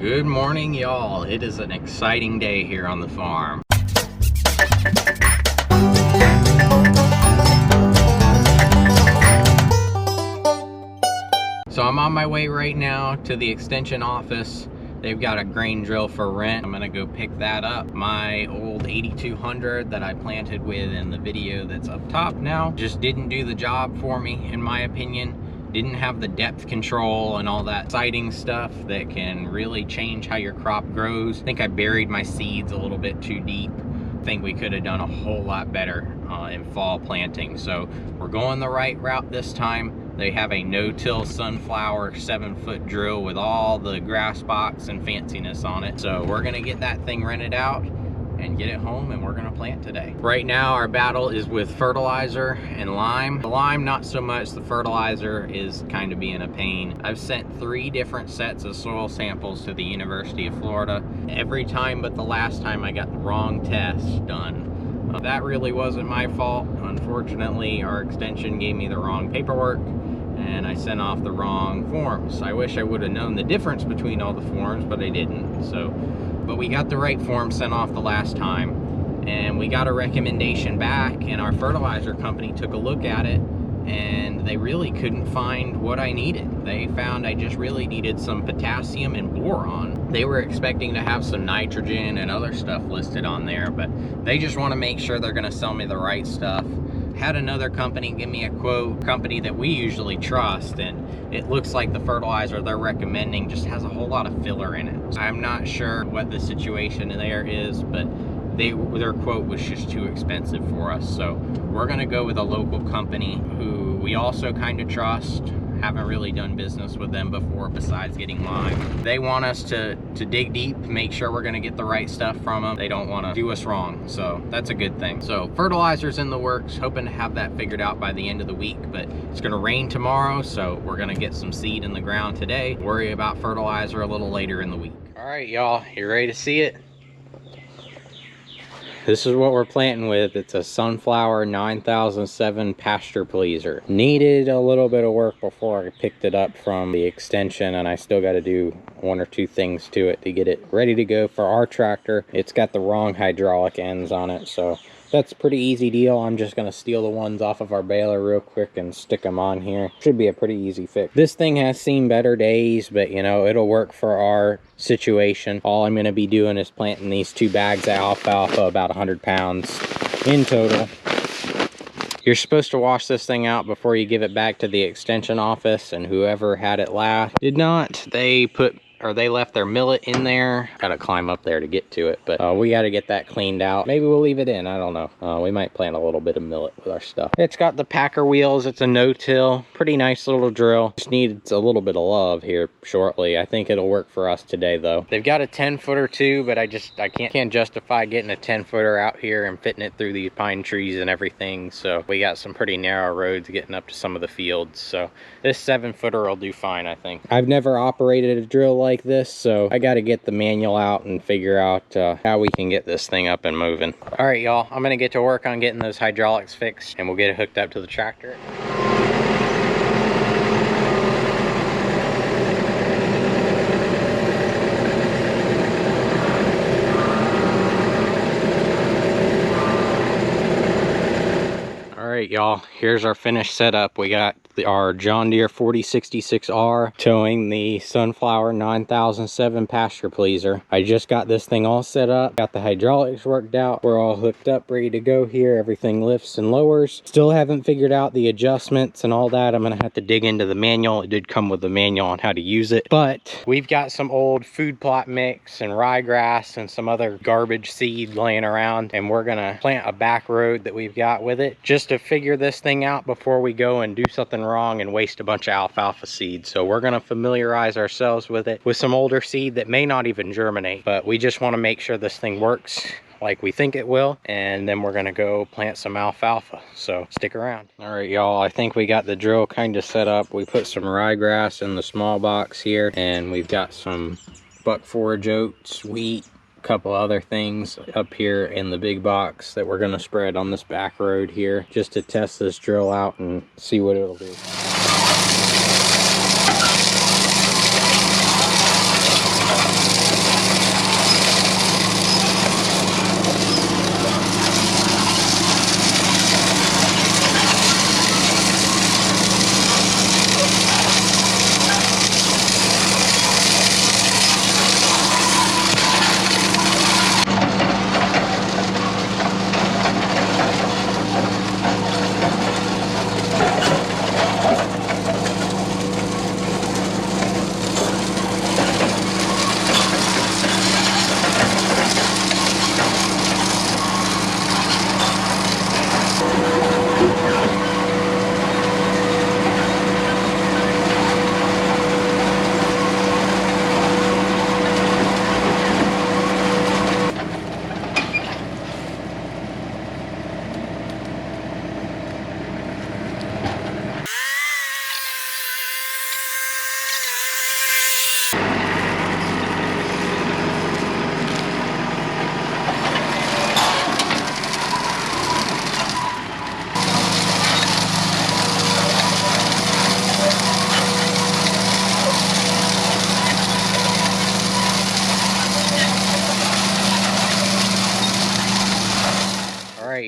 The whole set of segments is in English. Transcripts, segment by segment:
Good morning, y'all. It is an exciting day here on the farm. So I'm on my way right now to the extension office. They've got a grain drill for rent. I'm gonna go pick that up. My old 8200 that I planted with in the video that's up top now just didn't do the job for me, in my opinion. Didn't have the depth control and all that sighting stuff that can really change how your crop grows. I think I buried my seeds a little bit too deep. I think we could have done a whole lot better in fall planting. So we're going the right route this time. They have a no-till sunflower 7-foot drill with all the grass box and fanciness on it. So we're gonna get that thing rented out and get it home, and we're gonna plant today. Right now our battle is with fertilizer and lime. The lime not so much, the fertilizer is kind of being a pain. I've sent 3 different sets of soil samples to the University of Florida. Every time but the last time I got the wrong test done. That really wasn't my fault. Unfortunately, our extension gave me the wrong paperwork and I sent off the wrong forms. I wish I would have known the difference between all the forms, but I didn't. But we got the right form sent off the last time, and we got a recommendation back, and our fertilizer company took a look at it and they really couldn't find what I needed. They found I just really needed some potassium and boron. They were expecting to have some nitrogen and other stuff listed on there, but they just want to make sure they're going to sell me the right stuff. Had another company give me a quote, company that we usually trust, and it looks like the fertilizer they're recommending just has a whole lot of filler in it. I'm not sure what the situation there is, but their quote was just too expensive for us. So we're gonna go with a local company who we also kind of trust. Haven't really done business with them before besides getting lime. They want us to dig deep, make sure we're gonna get the right stuff from them. They don't wanna do us wrong, so that's a good thing. So fertilizer's in the works, hoping to have that figured out by the end of the week, but it's gonna rain tomorrow, so we're gonna get some seed in the ground today. Worry about fertilizer a little later in the week. All right, y'all, you ready to see it? This is what we're planting with. It's a sunflower 9007 pasture pleaser. Needed a little bit of work before I picked it up from the extension, and I still got to do 1 or 2 things to it to get it ready to go for our tractor. It's got the wrong hydraulic ends on it, so that's a pretty easy deal. I'm just going to steal the ones off of our baler real quick and stick them on here. Should be a pretty easy fix. This thing has seen better days, but you know, it'll work for our situation. All I'm going to be doing is planting these 2 bags of alfalfa, about 100 pounds in total. You're supposed to wash this thing out before you give it back to the extension office, and whoever had it last did not. They left their millet in there. Gotta climb up there to get to it, but we gotta get that cleaned out. Maybe we'll leave it in, I don't know. We might plant a little bit of millet with our stuff. It's got the Packer wheels, it's a no-till. Pretty nice little drill. Just needs a little bit of love here shortly. I think it'll work for us today though. They've got a 10-footer too, but I can't justify getting a 10-footer out here and fitting it through these pine trees and everything. So we got some pretty narrow roads getting up to some of the fields. So this 7-footer will do fine, I think. I've never operated a drill like this, so I got to get the manual out and figure out how we can get this thing up and moving. All right, y'all, I'm gonna get to work on getting those hydraulics fixed, and we'll get it hooked up to the tractor. All right, y'all, here's our finished setup. We got our John Deere 4066R towing the sunflower 9007 pasture pleaser. I just got this thing all set up, got the hydraulics worked out. We're all hooked up, ready to go here. Everything lifts and lowers. Still haven't figured out the adjustments and all that. I'm gonna have to dig into the manual. It did come with the manual on how to use it, but we've got some old food plot mix and ryegrass and some other garbage seed laying around, and we're gonna plant a back road that we've got with it just to figure this thing out before we go and do something wrong and waste a bunch of alfalfa seed. So we're going to familiarize ourselves with it with some older seed that may not even germinate, but we just want to make sure this thing works like we think it will, and then we're going to go plant some alfalfa. So stick around. All right, y'all, I think we got the drill kind of set up. We put some ryegrass in the small box here, and we've got some buck forage oats, wheat, couple other things up here in the big box that we're going to spread on this back road here just to test this drill out and see what it'll do.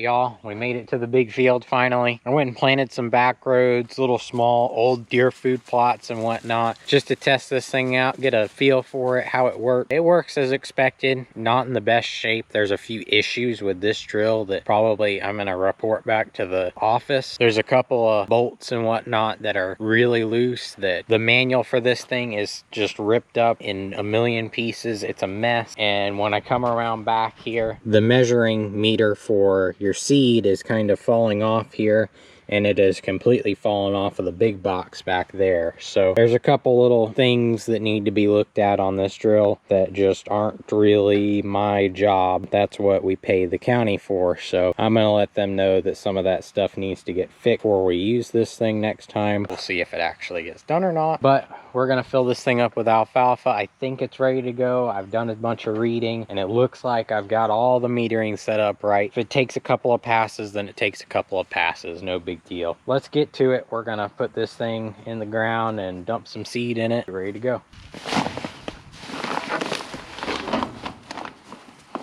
y'all. We made it to the big field finally. I went and planted some back roads, little small old deer food plots and whatnot, just to test this thing out, get a feel for it, how it works. It works as expected, not in the best shape. There's a few issues with this drill that probably I'm gonna report back to the office. There's a couple of bolts and whatnot that are really loose, that the manual for this thing is just ripped up in a million pieces. It's a mess. And when I come around back here, the measuring meter for your seed is kind of falling off here, and it has completely fallen off of the big box back there. So there's a couple little things that need to be looked at on this drill that just aren't really my job. That's what we pay the county for. So I'm gonna let them know that some of that stuff needs to get fixed before we use this thing next time. We'll see if it actually gets done or not, but we're gonna fill this thing up with alfalfa. I think it's ready to go. I've done a bunch of reading and it looks like I've got all the metering set up right. If it takes a couple of passes, then it takes a couple of passes. No big deal. Let's get to it. We're gonna put this thing in the ground and dump some seed in it. Ready to go.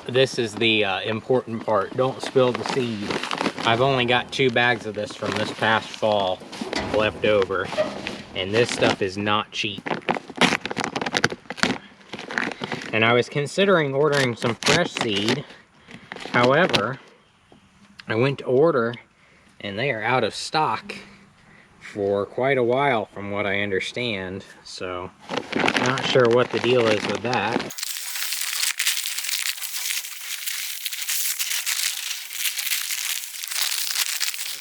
This is the important part. Don't spill the seed. I've only got 2 bags of this from this past fall left over, and this stuff is not cheap. And I was considering ordering some fresh seed. However, I went to order and they are out of stock for quite a while from what I understand. So, not sure what the deal is with that.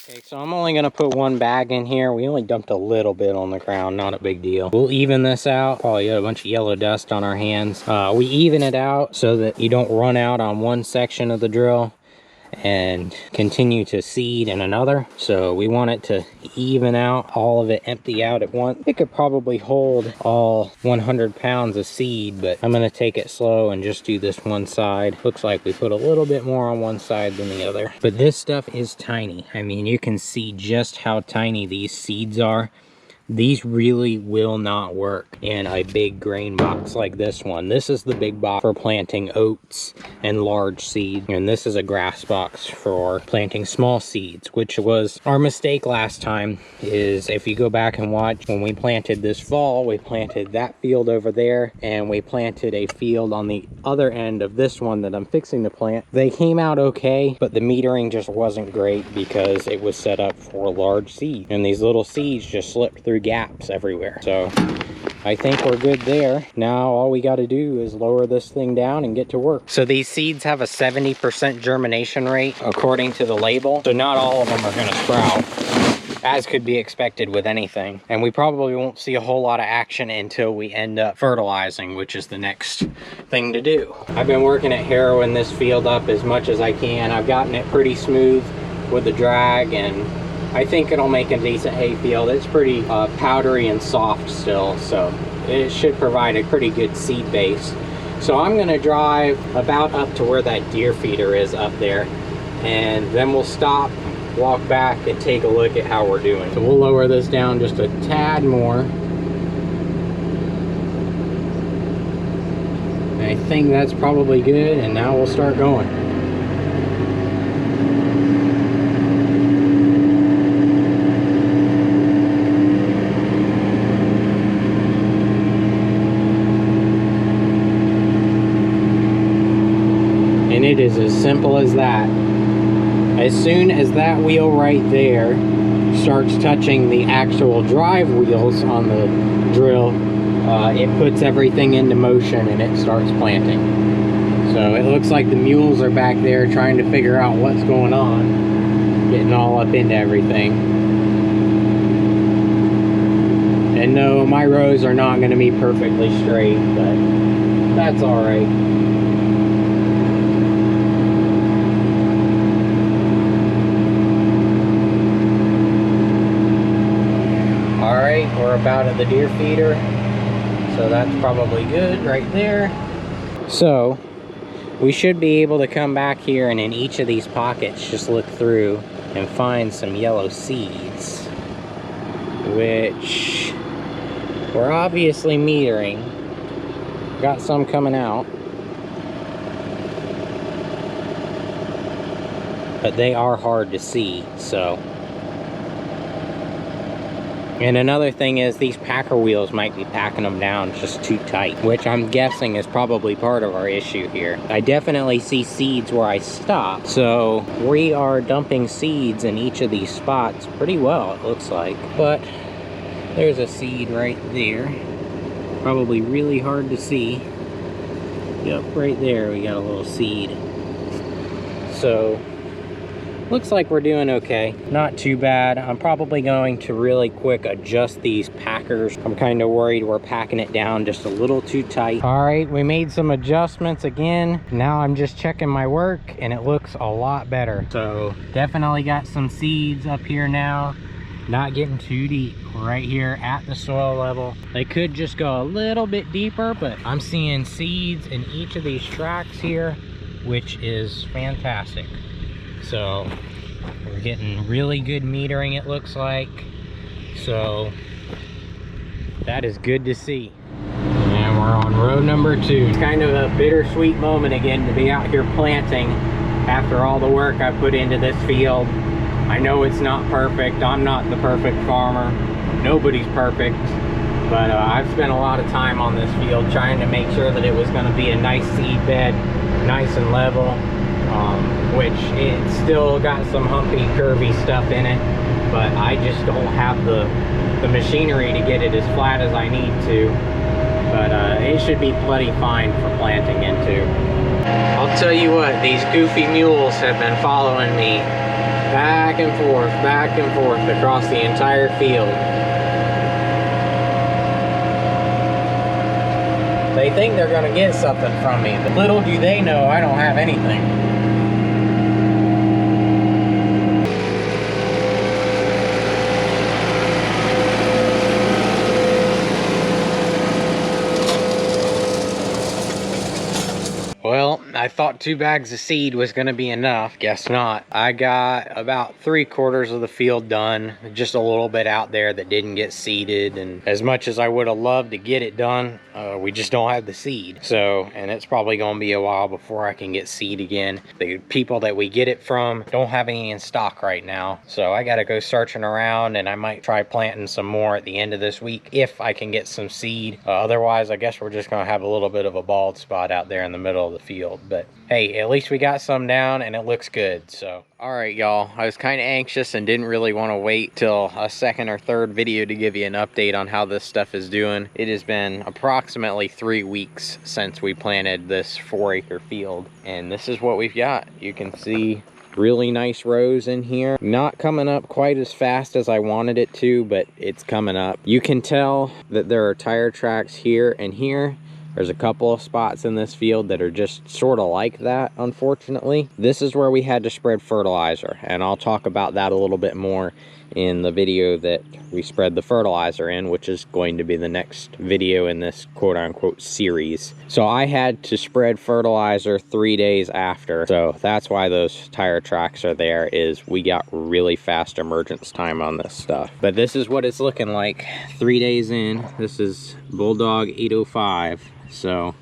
Okay, so I'm only gonna put 1 bag in here. We only dumped a little bit on the ground, not a big deal. We'll even this out. Probably got a bunch of yellow dust on our hands. We even it out so that you don't run out on one section of the drill and continue to seed in another. So we want it to even out, all of it empty out at once. It could probably hold all 100 pounds of seed, but I'm gonna take it slow and just do this one side. Looks like we put a little bit more on one side than the other. But this stuff is tiny. I mean, you can see just how tiny these seeds are. These really will not work in a big grain box like this one. This is the big box for planting oats and large seeds, and this is a grass box for planting small seeds, which was our mistake last time. Is if you go back and watch, when we planted this fall, we planted that field over there, and we planted a field on the other end of this one that I'm fixing to plant. They came out okay, but the metering just wasn't great because it was set up for large seed, and these little seeds just slipped through gaps everywhere. So I think we're good there. Now all we got to do is lower this thing down and get to work. So these seeds have a 70% germination rate according to the label. So not all of them are going to sprout, as could be expected with anything. And we probably won't see a whole lot of action until we end up fertilizing, which is the next thing to do. I've been working at harrowing this field up as much as I can. I've gotten it pretty smooth with the drag, and I think it'll make a decent hay field. It's pretty powdery and soft still, so it should provide a pretty good seed base. So I'm gonna drive about up to where that deer feeder is up there, and then we'll stop, walk back, and take a look at how we're doing. So we'll lower this down just a tad more. I think that's probably good, and now we'll start going. It is as simple as that. As soon as that wheel right there starts touching the actual drive wheels on the drill, it puts everything into motion and it starts planting. So it looks like the mules are back there trying to figure out what's going on, getting all up into everything. And no, my rows are not going to be perfectly straight, but that's all right. We're about at the deer feeder, so that's probably good right there. So we should be able to come back here and in each of these pockets just look through and find some yellow seeds, which we're obviously metering. Got some coming out. but they are hard to see, so. And another thing is these packer wheels might be packing them down just too tight, which I'm guessing is probably part of our issue here. I definitely see seeds where I stop, so we are dumping seeds in each of these spots pretty well, it looks like. But there's a seed right there. Probably really hard to see. Yep, right there we got a little seed. So looks like we're doing okay. Not too bad. I'm probably going to really quick adjust these packers. I'm kind of worried we're packing it down just a little too tight. All right, we made some adjustments again. Now I'm just checking my work and it looks a lot better. So definitely got some seeds up here now. Not getting too deep, right here at the soil level. They could just go a little bit deeper, but I'm seeing seeds in each of these tracks here, which is fantastic. So we're getting really good metering, it looks like. So that is good to see. And we're on road number 2. It's kind of a bittersweet moment again to be out here planting after all the work I put into this field. I know it's not perfect. I'm not the perfect farmer. Nobody's perfect. But I've spent a lot of time on this field trying to make sure that it was going to be a nice seed bed, nice and level. Which it still got some humpy, curvy stuff in it, but I just don't have the machinery to get it as flat as I need to. But it should be plenty fine for planting into. I'll tell you what, these goofy mules have been following me back and forth across the entire field. They think they're gonna get something from me, but little do they know I don't have anything. Well, I thought 2 bags of seed was going to be enough. Guess not. I got about 3/4 of the field done. Just a little bit out there that didn't get seeded. And as much as I would have loved to get it done, we just don't have the seed. So, and it's probably going to be a while before I can get seed again. The people that we get it from don't have any in stock right now. So I got to go searching around, and I might try planting some more at the end of this week if I can get some seed. Otherwise, I guess we're just going to have a little bit of a bald spot out there in the middle of the field. But hey, at least we got some down and it looks good. So all right, y'all, I was kind of anxious and didn't really want to wait till a second or third video to give you an update on how this stuff is doing. It has been approximately 3 weeks since we planted this 4-acre field, and this is what we've got. You can see really nice rows in here. Not coming up quite as fast as I wanted it to, but it's coming up. You can tell that there are tire tracks here and here. There's a couple of spots in this field that are just sort of like that, unfortunately. This is where we had to spread fertilizer, and I'll talk about that a little bit more in the video that we spread the fertilizer in, which is going to be the next video in this quote-unquote series. So I had to spread fertilizer 3 days after, so that's why those tire tracks are there, is we got really fast emergence time on this stuff. But this is what it's looking like 3 days in. This is Bulldog 805. So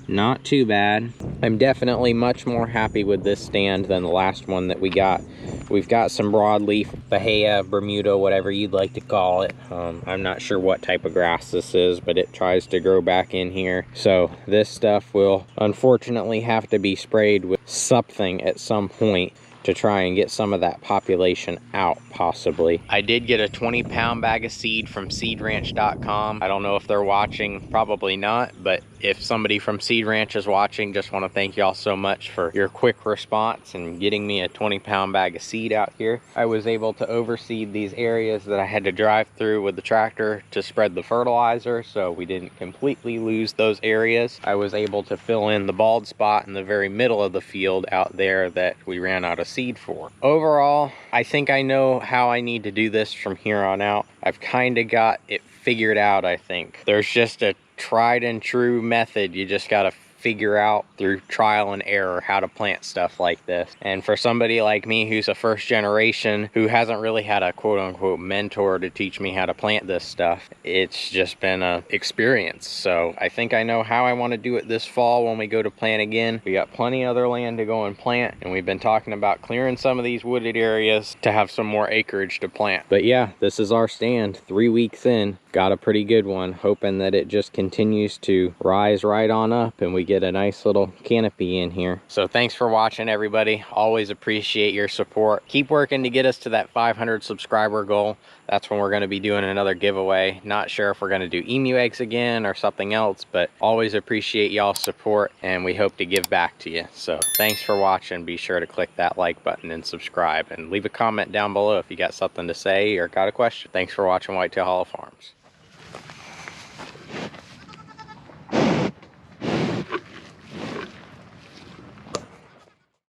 not too bad. I'm definitely much more happy with this stand than the last one that we got. We've got some broadleaf, Bahia, Bermuda, whatever you'd like to call it. I'm not sure what type of grass this is, but it tries to grow back in here. So this stuff will unfortunately have to be sprayed with something at some point to try and get some of that population out, possibly. I did get a 20-pound bag of seed from seedranch.com. I don't know if they're watching, probably not, but if somebody from Seed Ranch is watching, just want to thank y'all so much for your quick response and getting me a 20-pound bag of seed out here. I was able to overseed these areas that I had to drive through with the tractor to spread the fertilizer, so we didn't completely lose those areas. I was able to fill in the bald spot in the very middle of the field out there that we ran out of seed for. Overall, I think I know how I need to do this from here on out. I've kind of got it figured out, I think. There's just a tried and true method. You just got to figure out through trial and error how to plant stuff like this. And for somebody like me who's a first generation, who hasn't really had a quote-unquote mentor to teach me how to plant this stuff, it's just been a experience. So I think I know how I want to do it this fall when we go to plant again. We got plenty of other land to go and plant, and we've been talking about clearing some of these wooded areas to have some more acreage to plant. But yeah, this is our stand 3 weeks in. Got a pretty good one, hoping that it just continues to rise right on up and we get a nice little canopy in here. So thanks for watching, everybody. Always appreciate your support. Keep working to get us to that 500 subscriber goal. That's when we're going to be doing another giveaway. Not sure if we're going to do emu eggs again or something else, but always appreciate y'all's support, and we hope to give back to you. So thanks for watching. Be sure to click that like button and subscribe, and leave a comment down below if you got something to say or got a question. Thanks for watching Whitetail Hollow Farms.